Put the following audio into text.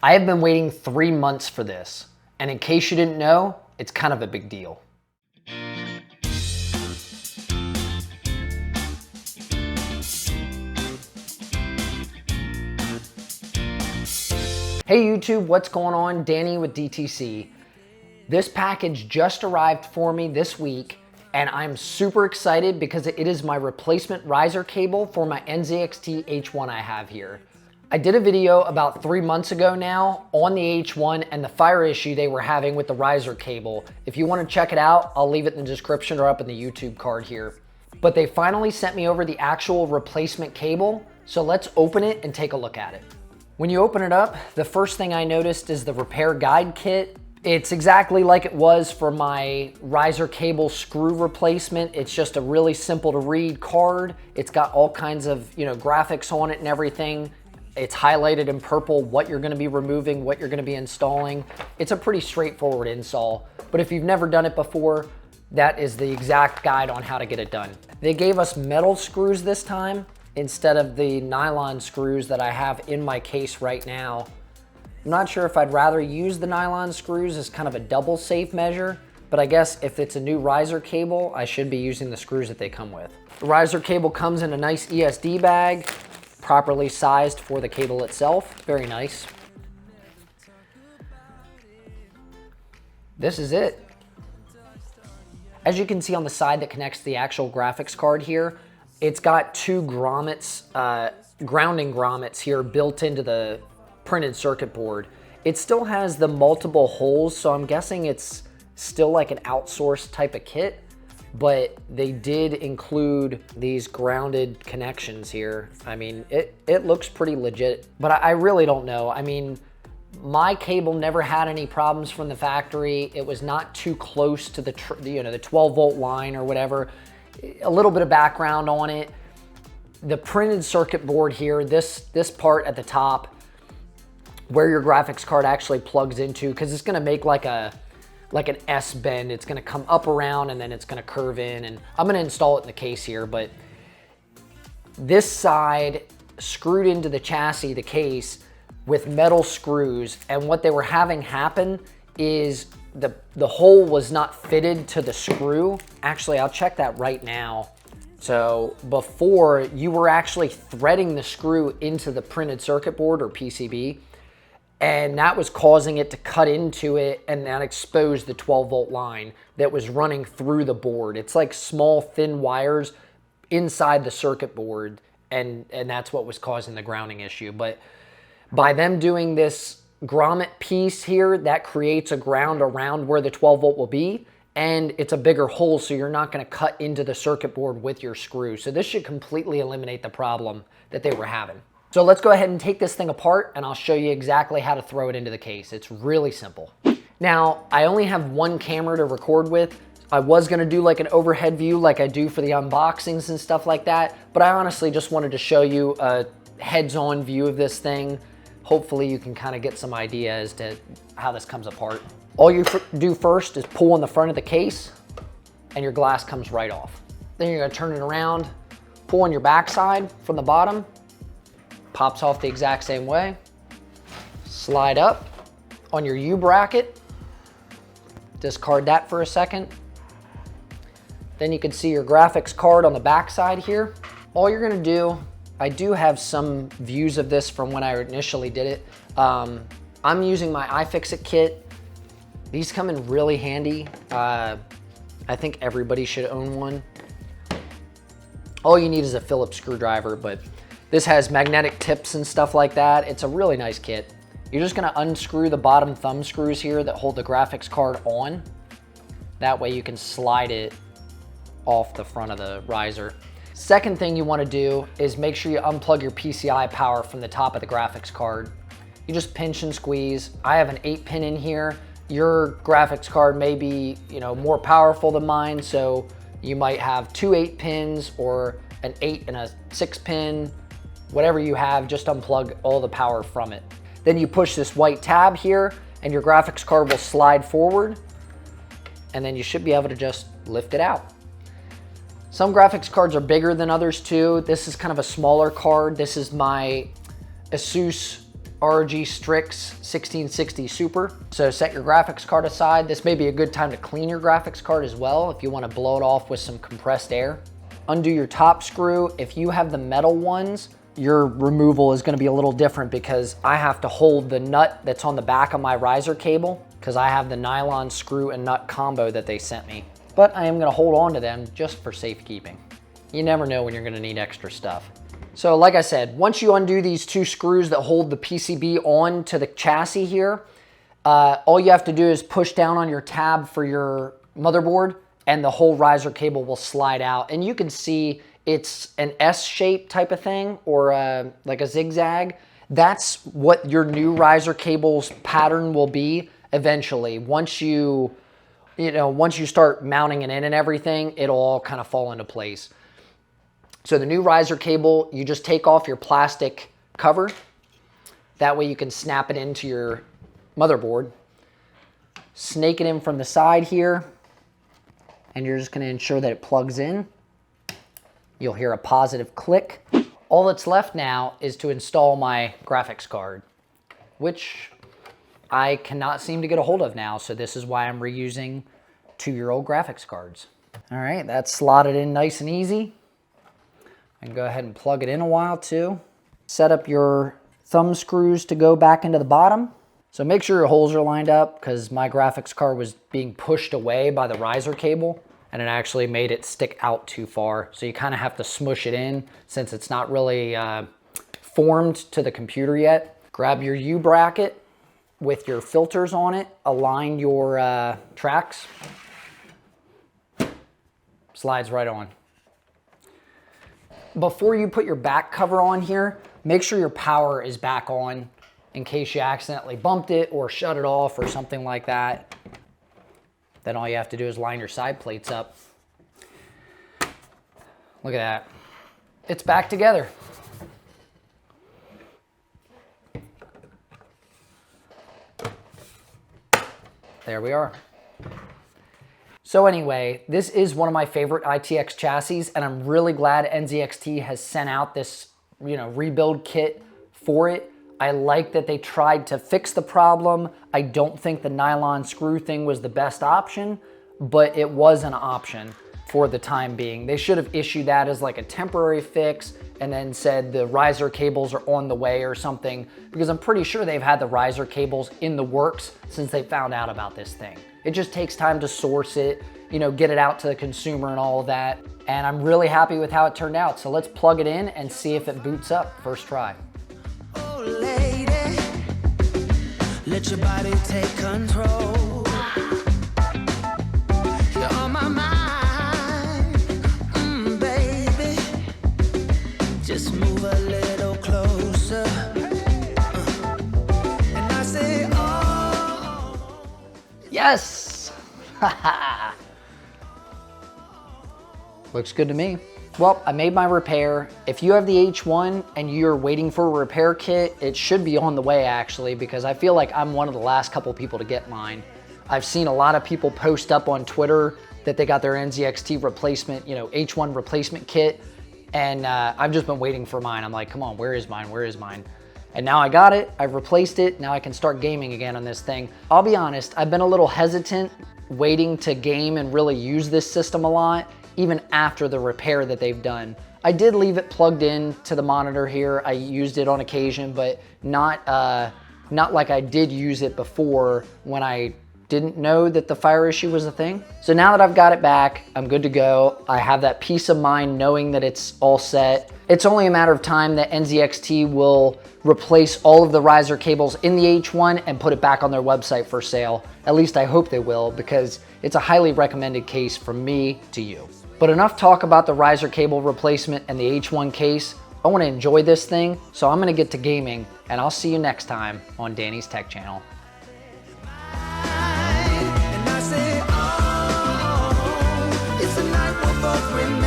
I have been waiting 3 months for this, and in case you didn't know, it's kind of a big deal. Hey YouTube, what's going on? Danny with DTC. This package just arrived for me this week, and I'm super excited because it is my replacement riser cable for my NZXT H1 I have here. I did a video about 3 months ago now on the H1 and the fire issue they were having with the riser cable. If you want to check it out, I'll leave it in the description or up in the YouTube card here. But they finally sent me over the actual replacement cable, so let's open it and take a look at it. When you open it up, the first thing I noticed is the repair guide kit. It's exactly like it was for my riser cable screw replacement. It's just a really simple to read card. It's got all kinds of, graphics on it and everything. It's highlighted in purple what you're gonna be removing, what you're gonna be installing. It's a pretty straightforward install, but if you've never done it before, that is the exact guide on how to get it done. They gave us metal screws this time instead of the nylon screws that I have in my case right now. I'm not sure if I'd rather use the nylon screws as kind of a double safe measure, but I guess if it's a new riser cable, I should be using the screws that they come with. The riser cable comes in a nice ESD bag, properly sized for the cable itself. Very nice. This is it. As you can see on the side that connects to the actual graphics card here, it's got two grommets, grounding grommets here built into the printed circuit board. It still has the multiple holes, so I'm guessing it's still like an outsourced type of kit, but they did include these grounded connections here. I mean, it looks pretty legit, but I really don't know. I mean, my cable never had any problems from the factory. It was not too close to the 12 volt line or whatever. A little bit of background on it. The printed circuit board here, this part at the top, where your graphics card actually plugs into, because it's gonna make like an S bend. It's gonna come up around and then it's gonna curve in, and I'm gonna install it in the case here, but this side screwed into the chassis, the case, with metal screws, and what they were having happen is the hole was not fitted to the screw. Actually, I'll check that right now. So before, you were actually threading the screw into the printed circuit board or PCB, and that was causing it to cut into it and that exposed the 12 volt line that was running through the board. It's like small thin wires inside the circuit board, and that's what was causing the grounding issue. But by them doing this grommet piece here, that creates a ground around where the 12 volt will be, and it's a bigger hole, so you're not gonna cut into the circuit board with your screw. So this should completely eliminate the problem that they were having. So let's go ahead and take this thing apart, and I'll show you exactly how to throw it into the case. It's really simple. Now, I only have one camera to record with. I was gonna do like an overhead view like I do for the unboxings and stuff like that, but I honestly just wanted to show you a heads-on view of this thing. Hopefully you can kind of get some idea as to how this comes apart. All you do first is pull on the front of the case and your glass comes right off. Then you're gonna turn it around, pull on your backside from the bottom, pops off the exact same way. Slide up on your U-bracket, discard that for a second. Then you can see your graphics card on the backside here. All you're gonna do, I do have some views of this from when I initially did it. I'm using my iFixit kit. These come in really handy. I think everybody should own one. All you need is a Phillips screwdriver, but this has magnetic tips and stuff like that. It's a really nice kit. You're just gonna unscrew the bottom thumb screws here that hold the graphics card on. That way you can slide it off the front of the riser. Second thing you want to do is make sure you unplug your PCI power from the top of the graphics card. You just pinch and squeeze. I have an 8-pin in here. Your graphics card may be, more powerful than mine, so you might have 2 8-pins or an 8 and a 6-pin. Whatever you have, just unplug all the power from it. Then you push this white tab here and your graphics card will slide forward, and then you should be able to just lift it out. Some graphics cards are bigger than others too. This is kind of a smaller card. This is my Asus ROG Strix 1660 Super. So set your graphics card aside. This may be a good time to clean your graphics card as well if you want to blow it off with some compressed air. Undo your top screw. If you have the metal ones, your removal is going to be a little different because I have to hold the nut that's on the back of my riser cable because I have the nylon screw and nut combo that they sent me. But I am going to hold on to them just for safekeeping. You never know when you're going to need extra stuff. So like I said, once you undo these two screws that hold the PCB on to the chassis here, all you have to do is push down on your tab for your motherboard and the whole riser cable will slide out. And you can see it's an S-shape type of thing or like a zigzag. That's what your new riser cable's pattern will be eventually. Once you start mounting it in and everything, it'll all kind of fall into place. So the new riser cable, you just take off your plastic cover. That way you can snap it into your motherboard. Snake it in from the side here. And you're just going to ensure that it plugs in. You'll hear a positive click. All that's left now is to install my graphics card, which I cannot seem to get a hold of now. So this is why I'm reusing 2-year-old graphics cards. All right, that's slotted in nice and easy. And go ahead and plug it in a while too. Set up your thumb screws to go back into the bottom. So make sure your holes are lined up because my graphics card was being pushed away by the riser cable and it actually made it stick out too far. So you kind of have to smush it in since it's not really formed to the computer yet. Grab your U bracket with your filters on it. Align your tracks. Slides right on. Before you put your back cover on here, make sure your power is back on in case you accidentally bumped it or shut it off or something like that. Then all you have to do is line your side plates up. Look at that. It's back together. There we are. So anyway, this is one of my favorite ITX chassis and I'm really glad NZXT has sent out this, rebuild kit for it. I like that they tried to fix the problem. I don't think the nylon screw thing was the best option, but it was an option for the time being. They should have issued that as like a temporary fix and then said the riser cables are on the way or something, because I'm pretty sure they've had the riser cables in the works since they found out about this thing. It just takes time to source it, get it out to the consumer and all of that. And I'm really happy with how it turned out. So let's plug it in and see if it boots up first try. Let your body take control. You're on my mind, baby. Just move a little closer. And I say, oh. Yes! Looks good to me. Well, I made my repair. If you have the H1 and you're waiting for a repair kit, it should be on the way actually, because I feel like I'm one of the last couple people to get mine. I've seen a lot of people post up on Twitter that they got their NZXT replacement, H1 replacement kit. And I've just been waiting for mine. I'm like, come on, where is mine? Where is mine? And now I got it, I've replaced it. Now I can start gaming again on this thing. I'll be honest, I've been a little hesitant waiting to game and really use this system a lot, even after the repair that they've done. I did leave it plugged in to the monitor here. I used it on occasion, but not like I did use it before when I didn't know that the fire issue was a thing. So now that I've got it back, I'm good to go. I have that peace of mind knowing that it's all set. It's only a matter of time that NZXT will replace all of the riser cables in the H1 and put it back on their website for sale. At least I hope they will, because it's a highly recommended case from me to you. But enough talk about the riser cable replacement and the H1 case. I want to enjoy this thing, so I'm going to get to gaming, and I'll see you next time on Danny's Tech Channel. And I say, oh, it's a night we're both remembering.